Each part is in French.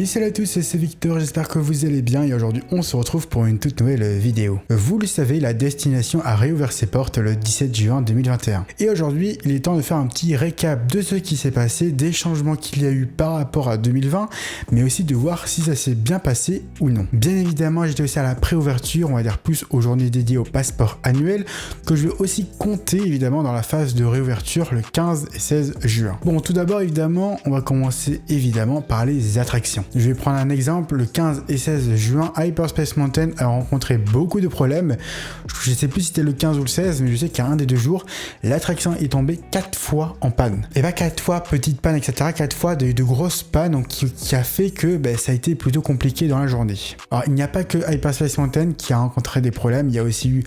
Et salut à tous, c'est Victor, j'espère que vous allez bien et aujourd'hui on se retrouve pour une toute nouvelle vidéo. Vous le savez, la destination a réouvert ses portes le 17 juin 2021. Et aujourd'hui, il est temps de faire un petit récap de ce qui s'est passé, des changements qu'il y a eu par rapport à 2020, mais aussi de voir si ça s'est bien passé ou non. Bien évidemment, j'étais aussi à la préouverture, on va dire plus aux journées dédiées au passeport annuel, que je vais aussi compter évidemment dans la phase de réouverture le 15 et 16 juin. Bon, tout d'abord évidemment, on va commencer évidemment par les attractions. Je vais prendre un exemple, le 15 et 16 juin, Hyperspace Mountain a rencontré beaucoup de problèmes. Je ne sais plus si c'était le 15 ou le 16, mais je sais qu'à un des deux jours, l'attraction est tombée 4 fois en panne. Et pas 4 fois petite panne, etc. 4 fois de grosses pannes, donc qui a fait que ça a été plutôt compliqué dans la journée. Alors, il n'y a pas que Hyperspace Mountain qui a rencontré des problèmes, il y a aussi eu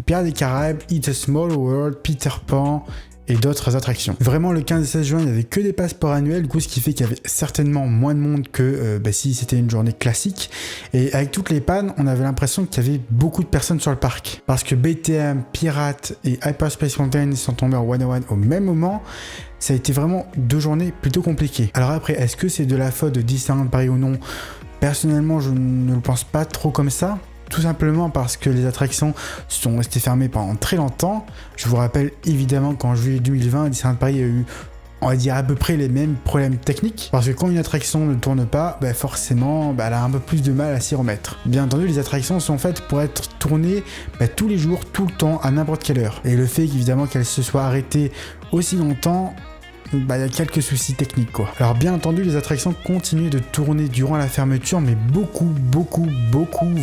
Pirates des Caraïbes, It's a Small World, Peter Pan et d'autres attractions. Vraiment, le 15 et 16 juin, il n'y avait que des passeports annuels, du coup, ce qui fait qu'il y avait certainement moins de monde que si c'était une journée classique. Et avec toutes les pannes, on avait l'impression qu'il y avait beaucoup de personnes sur le parc. Parce que BTM, Pirates et Hyperspace Mountain sont tombés en 101 au même moment. Ça a été vraiment 2 journées plutôt compliquées. Alors après, est-ce que c'est de la faute de Disneyland Paris ou non? Personnellement, je ne le pense pas trop comme ça. Tout simplement parce que les attractions sont restées fermées pendant très longtemps. Je vous rappelle évidemment qu'en juillet 2020, Disneyland Paris a eu, on va dire, à peu près les mêmes problèmes techniques. Parce que quand une attraction ne tourne pas, forcément, elle a un peu plus de mal à s'y remettre. Bien entendu, les attractions sont faites pour être tournées tous les jours, tout le temps, à n'importe quelle heure. Et le fait évidemment qu'elles se soient arrêtées aussi longtemps, il y a quelques soucis techniques quoi. Alors bien entendu, les attractions continuaient de tourner durant la fermeture, mais beaucoup,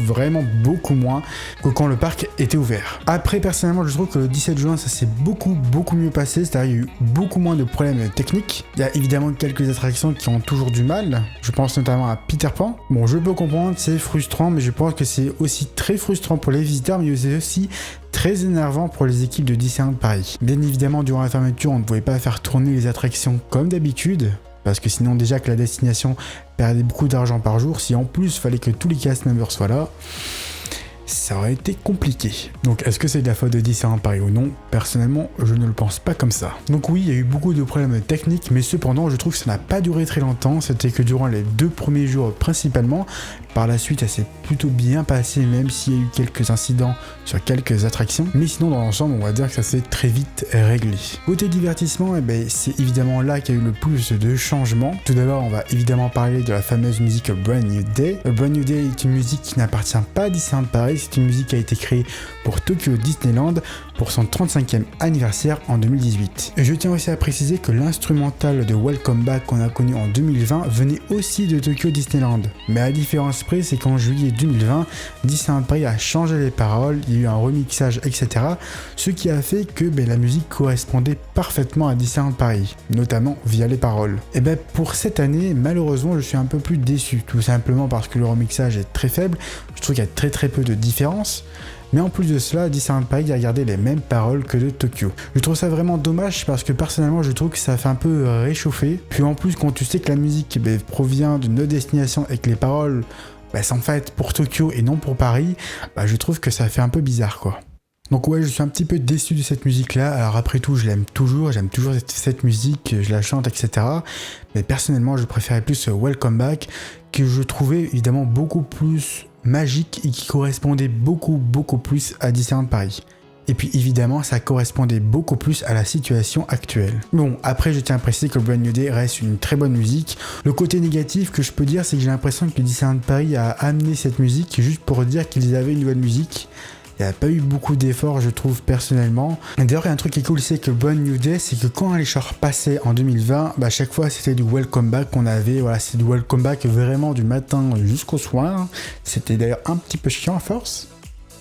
vraiment beaucoup moins que quand le parc était ouvert. Après, personnellement, je trouve que le 17 juin, ça s'est beaucoup mieux passé, c'est-à-dire il y a eu beaucoup moins de problèmes techniques. Il y a évidemment quelques attractions qui ont toujours du mal, je pense notamment à Peter Pan. Bon, je peux comprendre, c'est frustrant, mais je pense que c'est aussi très frustrant pour les visiteurs, mais c'est aussi très énervant pour les équipes de Disneyland Paris. Bien évidemment, durant la fermeture, on ne pouvait pas faire tourner les attractions comme d'habitude, parce que sinon déjà que la destination perdait beaucoup d'argent par jour, si en plus il fallait que tous les cast members soient là, ça aurait été compliqué. Donc est-ce que c'est de la faute de Disneyland Paris ou non? Personnellement, je ne le pense pas comme ça. Donc oui, il y a eu beaucoup de problèmes techniques, mais cependant, je trouve que ça n'a pas duré très longtemps. C'était que durant les 2 premiers jours principalement. Par la suite, ça s'est plutôt bien passé, même s'il y a eu quelques incidents sur quelques attractions. Mais sinon, dans l'ensemble, on va dire que ça s'est très vite réglé. Côté divertissement, c'est évidemment là qu'il y a eu le plus de changements. Tout d'abord, on va évidemment parler de la fameuse musique Brand New Day. Brand New Day est une musique qui n'appartient pas à Disneyland Paris. C'est une musique qui a été créée pour Tokyo Disneyland pour son 35e anniversaire en 2018. Et je tiens aussi à préciser que l'instrumental de Welcome Back qu'on a connu en 2020 venait aussi de Tokyo Disneyland. Mais à différence près, c'est qu'en juillet 2020, Disneyland Paris a changé les paroles, il y a eu un remixage, etc. Ce qui a fait que la musique correspondait parfaitement à Disneyland Paris, notamment via les paroles. Et pour cette année, malheureusement, je suis un peu plus déçu, tout simplement parce que le remixage est très faible. Je trouve qu'il y a très peu de différence. Mais en plus de cela, Disneyland Paris a gardé les mêmes paroles que de Tokyo. Je trouve ça vraiment dommage parce que personnellement je trouve que ça fait un peu réchauffer. Puis en plus, quand tu sais que la musique provient d'une autre destination et que les paroles sont faites pour Tokyo et non pour Paris, je trouve que ça fait un peu bizarre quoi. Donc ouais, je suis un petit peu déçu de cette musique-là. Alors après tout, j'aime toujours cette musique, je la chante, etc. Mais personnellement, je préférais plus Welcome Back, que je trouvais évidemment beaucoup plus magique et qui correspondait beaucoup plus à Disneyland Paris. Et puis évidemment, ça correspondait beaucoup plus à la situation actuelle. Bon, après je tiens à préciser que Brand New Day reste une très bonne musique. Le côté négatif que je peux dire, c'est que j'ai l'impression que Disneyland Paris a amené cette musique juste pour dire qu'ils avaient une nouvelle musique. Il n'y a pas eu beaucoup d'efforts, je trouve, personnellement. Et d'ailleurs, il y a un truc qui est cool, c'est que Brand New Day, c'est que quand les chars passaient en 2020, à chaque fois, c'était du Welcome Back qu'on avait. Voilà, c'est du Welcome Back vraiment du matin jusqu'au soir. C'était d'ailleurs un petit peu chiant à force.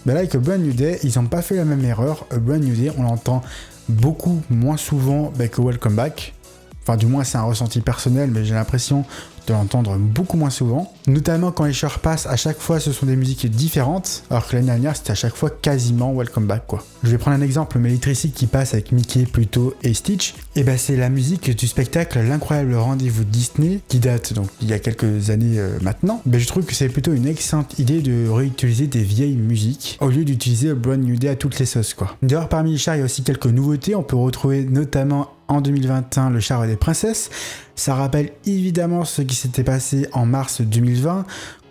Là, avec Brand New Day, ils n'ont pas fait la même erreur. Brand New Day, on l'entend beaucoup moins souvent que Welcome Back. Enfin, du moins, c'est un ressenti personnel, mais j'ai l'impression de l'entendre beaucoup moins souvent. Notamment quand les chars passent, à chaque fois, ce sont des musiques différentes, alors que l'année dernière, c'était à chaque fois quasiment Welcome Back, quoi. Je vais prendre un exemple, mais l'électricité qui passe avec Mickey, Pluto et Stitch, c'est la musique du spectacle L'incroyable rendez-vous Disney, qui date donc il y a quelques années maintenant. Je trouve que c'est plutôt une excellente idée de réutiliser des vieilles musiques, au lieu d'utiliser Brand New Day à toutes les sauces, quoi. D'ailleurs, parmi les chars, il y a aussi quelques nouveautés. On peut retrouver notamment en 2021 le char des princesses. Ça rappelle évidemment ce qui s'était passé en mars 2020,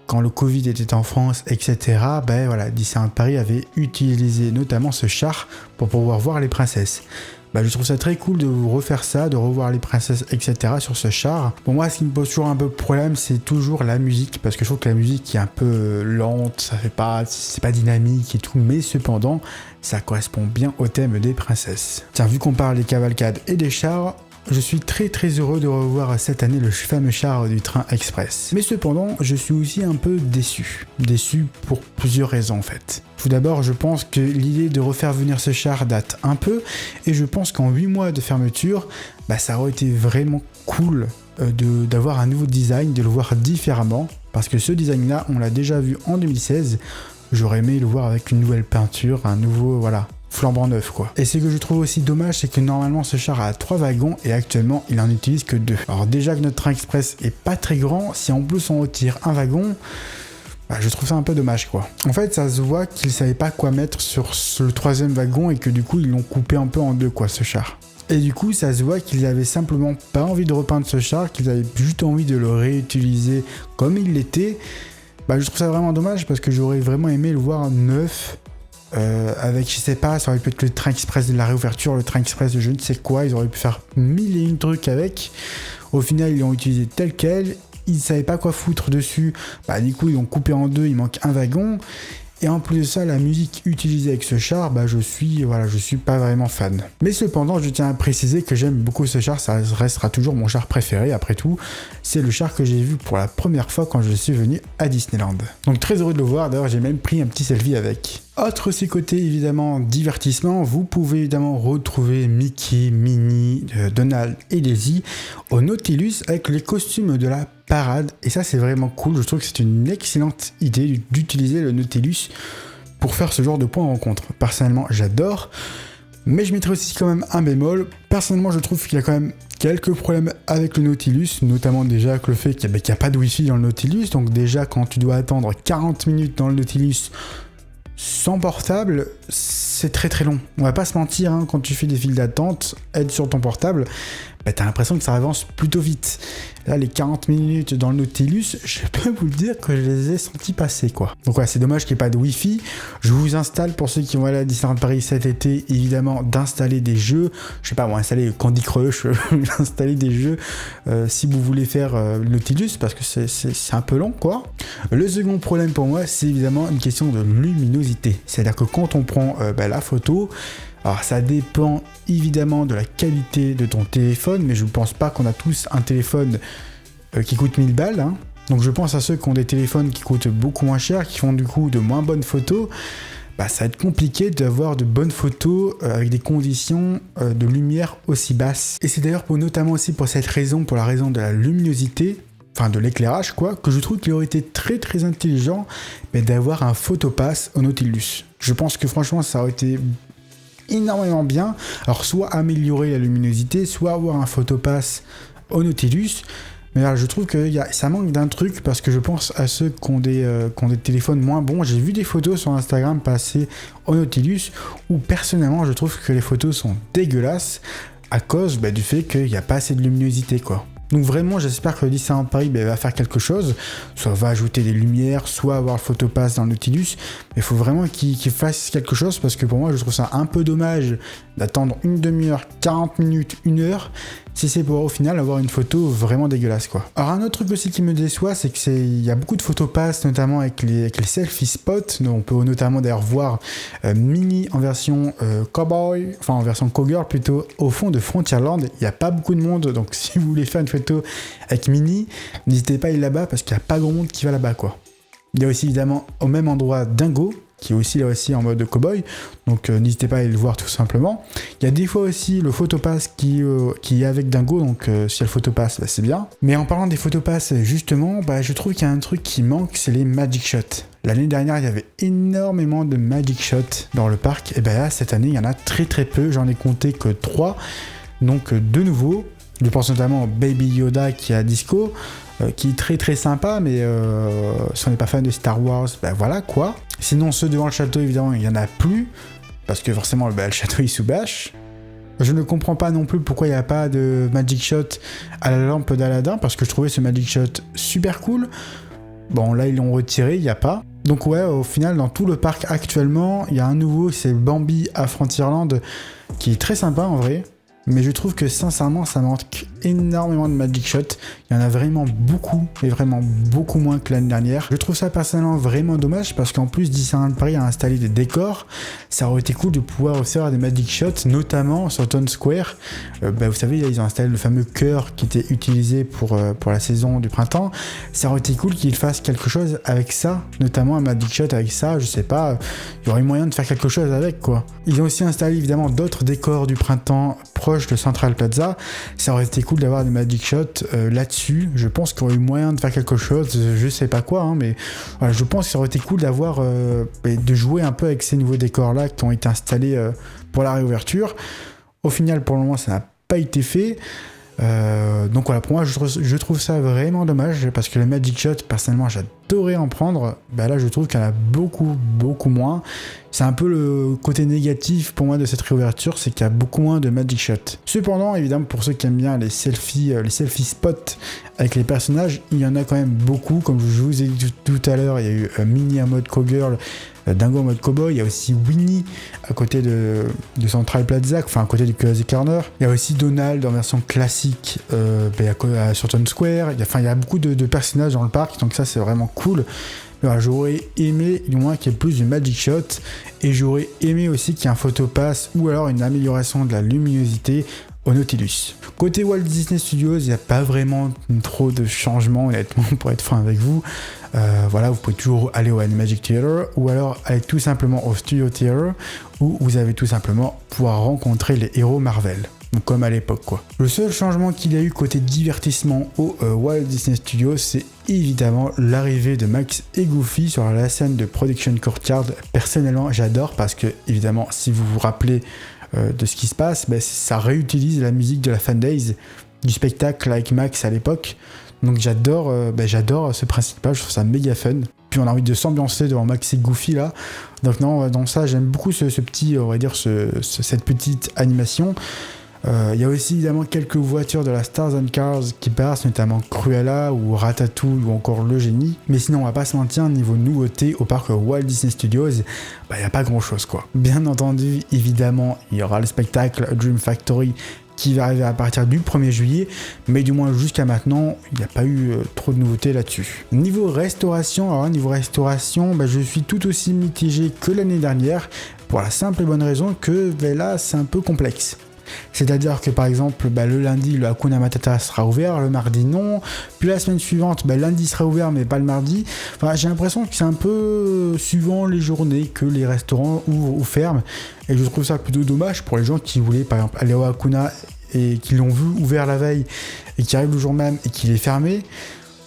quand le Covid était en France, etc. Ben voilà, Disneyland Paris avait utilisé notamment ce char pour pouvoir voir les princesses. Je trouve ça très cool de refaire ça, de revoir les princesses, etc. sur ce char. Pour moi, ce qui me pose toujours un peu de problème, c'est toujours la musique, parce que je trouve que la musique est un peu lente, c'est pas dynamique et tout, mais cependant, ça correspond bien au thème des princesses. Tiens, vu qu'on parle des cavalcades et des chars, je suis très heureux de revoir cette année le fameux char du train express. Mais cependant, je suis aussi un peu déçu. Déçu pour plusieurs raisons en fait. Tout d'abord, je pense que l'idée de refaire venir ce char date un peu, et je pense qu'en 8 mois de fermeture, ça aurait été vraiment cool d'avoir un nouveau design, de le voir différemment, parce que ce design-là, on l'a déjà vu en 2016, j'aurais aimé le voir avec une nouvelle peinture, un nouveau, flambant neuf quoi. Et ce que je trouve aussi dommage, c'est que normalement ce char a 3 wagons et actuellement il en utilise que 2. Alors déjà que notre train express est pas très grand, si en plus on retire un wagon, je trouve ça un peu dommage quoi. En fait ça se voit qu'ils savaient pas quoi mettre sur le 3e wagon et que du coup ils l'ont coupé un peu en 2 quoi ce char. Et du coup ça se voit qu'ils avaient simplement pas envie de repeindre ce char, qu'ils avaient juste envie de le réutiliser comme il l'était. Je trouve ça vraiment dommage parce que j'aurais vraiment aimé le voir neuf. Avec, je sais pas, ça aurait pu être le train express de la réouverture, le train express de je ne sais quoi, ils auraient pu faire 1001 trucs avec. Au final, ils l'ont utilisé tel quel, ils savaient pas quoi foutre dessus, du coup, ils l'ont coupé en 2, il manque un wagon. Et en plus de ça, la musique utilisée avec ce char, je suis pas vraiment fan. Mais cependant, je tiens à préciser que j'aime beaucoup ce char, ça restera toujours mon char préféré, après tout. C'est le char que j'ai vu pour la première fois quand je suis venu à Disneyland. Donc très heureux de le voir, d'ailleurs j'ai même pris un petit selfie avec. Autre côté évidemment divertissement, vous pouvez évidemment retrouver Mickey, Minnie, Donald et Daisy au Nautilus avec les costumes de la parade, et ça c'est vraiment cool. Je trouve que c'est une excellente idée d'utiliser le Nautilus pour faire ce genre de point de rencontre. Personnellement j'adore, mais je mettrai aussi quand même un bémol. Personnellement je trouve qu'il y a quand même quelques problèmes avec le Nautilus, notamment déjà avec le fait qu'il n'y a pas de Wi-Fi dans le Nautilus, donc déjà quand tu dois attendre 40 minutes dans le Nautilus sans portable, c'est très long. On va pas se mentir, quand tu fais des files d'attente, être sur ton portable, t'as l'impression que ça avance plutôt vite. Là, les 40 minutes dans le Nautilus, je peux vous le dire que je les ai sentis passer, quoi. Donc c'est dommage qu'il n'y ait pas de Wi-Fi. Je vous installe, pour ceux qui vont aller à Disneyland Paris cet été, évidemment, d'installer des jeux. Je sais pas, installer Candy Crush, installer des jeux si vous voulez faire le Nautilus, parce que c'est un peu long, quoi. Le second problème pour moi, c'est évidemment une question de luminosité. C'est-à-dire que quand on prend la photo, alors ça dépend évidemment de la qualité de ton téléphone, mais je ne pense pas qu'on a tous un téléphone qui coûte 1000 balles. Donc je pense à ceux qui ont des téléphones qui coûtent beaucoup moins cher, qui font du coup de moins bonnes photos. Ça va être compliqué d'avoir de bonnes photos avec des conditions de lumière aussi basses. Et c'est d'ailleurs notamment aussi pour cette raison, pour la raison de la luminosité, enfin de l'éclairage quoi, que je trouve qu'il aurait été très intelligent d'avoir un photopass au Nautilus. Je pense que franchement ça aurait été énormément bien. Alors soit améliorer la luminosité, soit avoir un photopass au Nautilus. Mais là, je trouve que ça manque d'un truc, parce que je pense à ceux qui ont des téléphones moins bons. J'ai vu des photos sur Instagram passer au Nautilus où personnellement je trouve que les photos sont dégueulasses à cause du fait qu'il n'y a pas assez de luminosité quoi. Donc vraiment j'espère que le Disneyland Paris va faire quelque chose, soit va ajouter des lumières, soit avoir le photopass dans le Nautilus, mais il faut vraiment qu'il fasse quelque chose, parce que pour moi je trouve ça un peu dommage d'attendre une demi-heure, 40 minutes, 1 heure, si c'est pour au final avoir une photo vraiment dégueulasse quoi. Alors un autre truc aussi qui me déçoit, c'est qu'il y a beaucoup de photopass, notamment avec les selfie spots. On peut notamment d'ailleurs voir Minnie en version cowboy, enfin en version cowgirl plutôt, au fond de Frontierland. Il n'y a pas beaucoup de monde, donc si vous voulez faire une photo avec Minnie, n'hésitez pas à aller là-bas, parce qu'il n'y a pas grand monde qui va là-bas quoi. Il y a aussi évidemment au même endroit Dingo, qui est aussi là aussi en mode cowboy, donc n'hésitez pas à aller le voir tout simplement. Il y a des fois aussi le photopass qui est avec Dingo, donc si il y a le photopass, c'est bien. Mais en parlant des photopass justement, je trouve qu'il y a un truc qui manque, c'est les Magic Shots. L'année dernière, il y avait énormément de Magic Shots dans le parc, et là cette année il y en a très peu, j'en ai compté que 3, donc de nouveau. Je pense notamment au Baby Yoda qui est à Disco, qui est très sympa, mais si on n'est pas fan de Star Wars, voilà quoi. Sinon ceux devant le château évidemment il n'y en a plus, parce que forcément le château il sous bâche. Je ne comprends pas non plus pourquoi il n'y a pas de Magic Shot à la lampe d'Aladin, parce que je trouvais ce Magic Shot super cool. Bon, là, ils l'ont retiré, il n'y a pas. Donc ouais, au final, dans tout le parc actuellement, il y a un nouveau, c'est Bambi à Frontierland, qui est très sympa en vrai. Mais je trouve que sincèrement, ça manque énormément de Magic Shot. Il y en a vraiment beaucoup, et vraiment beaucoup moins que l'année dernière. Je trouve ça personnellement vraiment dommage parce qu'en plus, Disneyland Paris a installé des décors. Ça aurait été cool de pouvoir aussi avoir des Magic Shots, notamment sur Town Square. Vous savez, ils ont installé le fameux cœur qui était utilisé pour la saison du printemps. Ça aurait été cool qu'ils fassent quelque chose avec ça, notamment un Magic Shot avec ça. Je sais pas, il y aurait moyen de faire quelque chose avec quoi. Ils ont aussi installé évidemment d'autres décors du printemps proche de Central Plaza. Ça aurait été cool d'avoir des Magic Shots là-dessus. Je pense qu'il y aurait eu moyen de faire quelque chose, je sais pas quoi, hein, mais voilà, je pense que ça aurait été cool d'avoir de jouer un peu avec ces nouveaux décors là qui ont été installés pour la réouverture. Au final, pour le moment, ça n'a pas été fait. Donc voilà, pour moi je trouve ça vraiment dommage parce que le Magic Shot, personnellement j'adorais en prendre. Là je trouve qu'il y en a beaucoup moins. C'est un peu le côté négatif pour moi de cette réouverture, c'est qu'il y a beaucoup moins de Magic Shot. Cependant, évidemment, pour ceux qui aiment bien les selfie spots avec les personnages, il y en a quand même beaucoup. Comme je vous ai dit tout à l'heure, il y a eu Minnie en mode cowgirl, Dingo en mode cowboy, il y a aussi Winnie à côté de Central Plaza, enfin à côté du Curiosity Corner. Il y a aussi Donald en version classique sur Town Square. Il y a beaucoup de personnages dans le parc, donc ça c'est vraiment cool. Alors, j'aurais aimé du moins qu'il y ait plus de Magic Shot et j'aurais aimé aussi qu'il y ait un photopass ou alors une amélioration de la luminosité au Nautilus. Côté Walt Disney Studios, il n'y a pas vraiment trop de changements honnêtement pour être franc avec vous. Vous pouvez toujours aller au Animagic Theater ou alors aller tout simplement au Studio Theater où vous allez tout simplement pouvoir rencontrer les héros Marvel. Donc comme à l'époque quoi. Le seul changement qu'il y a eu côté divertissement au Walt Disney Studios, c'est évidemment l'arrivée de Max et Goofy sur la scène de Production Courtyard. Personnellement j'adore parce que évidemment si vous vous rappelez de ce qui se passe, ça réutilise la musique de la Fan Days du spectacle avec Max à l'époque. Donc j'adore ce principe-là, je trouve ça méga fun. Puis on a envie de s'ambiancer devant Max et Goofy là. Donc non, dans ça j'aime beaucoup ce petit, on va dire cette petite animation. Il y a aussi évidemment quelques voitures de la Stars and Cars qui passent, notamment Cruella ou Ratatouille ou encore Le Génie. Mais sinon, on va pas se mentir, niveau nouveauté au parc Walt Disney Studios, il n'y a pas grand chose quoi. Bien entendu, évidemment, il y aura le spectacle Dream Factory qui va arriver à partir du 1er juillet, mais du moins jusqu'à maintenant, il n'y a pas eu trop de nouveautés là-dessus. Niveau restauration, je suis tout aussi mitigé que l'année dernière, pour la simple et bonne raison que là, c'est un peu complexe. C'est-à-dire que par exemple le lundi le Hakuna Matata sera ouvert, le mardi non, puis la semaine suivante lundi sera ouvert mais pas le mardi. Enfin, j'ai l'impression que c'est un peu suivant les journées que les restaurants ouvrent ou ferment et je trouve ça plutôt dommage pour les gens qui voulaient par exemple aller au Hakuna et qui l'ont vu ouvert la veille et qui arrivent le jour même et qu'il est fermé.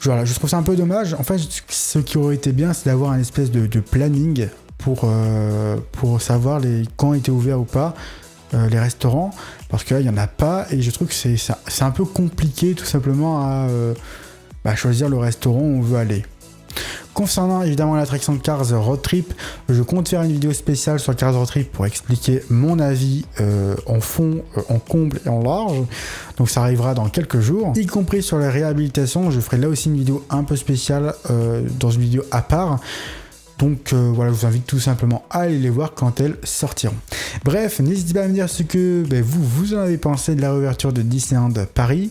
Voilà, je trouve ça un peu dommage. En fait, ce qui aurait été bien, c'est d'avoir un espèce de planning pour savoir quand étaient ouverts ou pas les restaurants, parce que là il n'y en a pas et je trouve que c'est un peu compliqué tout simplement à choisir le restaurant où on veut aller. Concernant évidemment l'attraction Cars Road Trip, je compte faire une vidéo spéciale sur Cars Road Trip pour expliquer mon avis en fond, en comble et en large. Donc ça arrivera dans quelques jours. Y compris sur la réhabilitation, je ferai là aussi une vidéo un peu spéciale dans une vidéo à part. Donc je vous invite tout simplement à aller les voir quand elles sortiront. Bref, n'hésitez pas à me dire ce que vous en avez pensé de la réouverture de Disneyland Paris.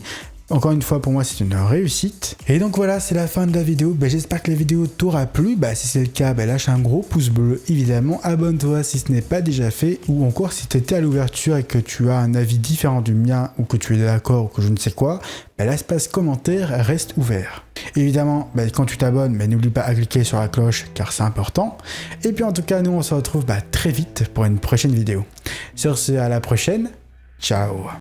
Encore une fois, pour moi, c'est une réussite. Et donc voilà, c'est la fin de la vidéo. J'espère que la vidéo t'aura plu. Si c'est le cas, lâche un gros pouce bleu, évidemment. Abonne-toi si ce n'est pas déjà fait. Ou encore, si tu étais à l'ouverture et que tu as un avis différent du mien, ou que tu es d'accord, ou que je ne sais quoi, l'espace commentaire reste ouvert. Évidemment, quand tu t'abonnes, n'oublie pas à cliquer sur la cloche, car c'est important. Et puis en tout cas, nous, on se retrouve très vite pour une prochaine vidéo. Sur ce, à la prochaine. Ciao.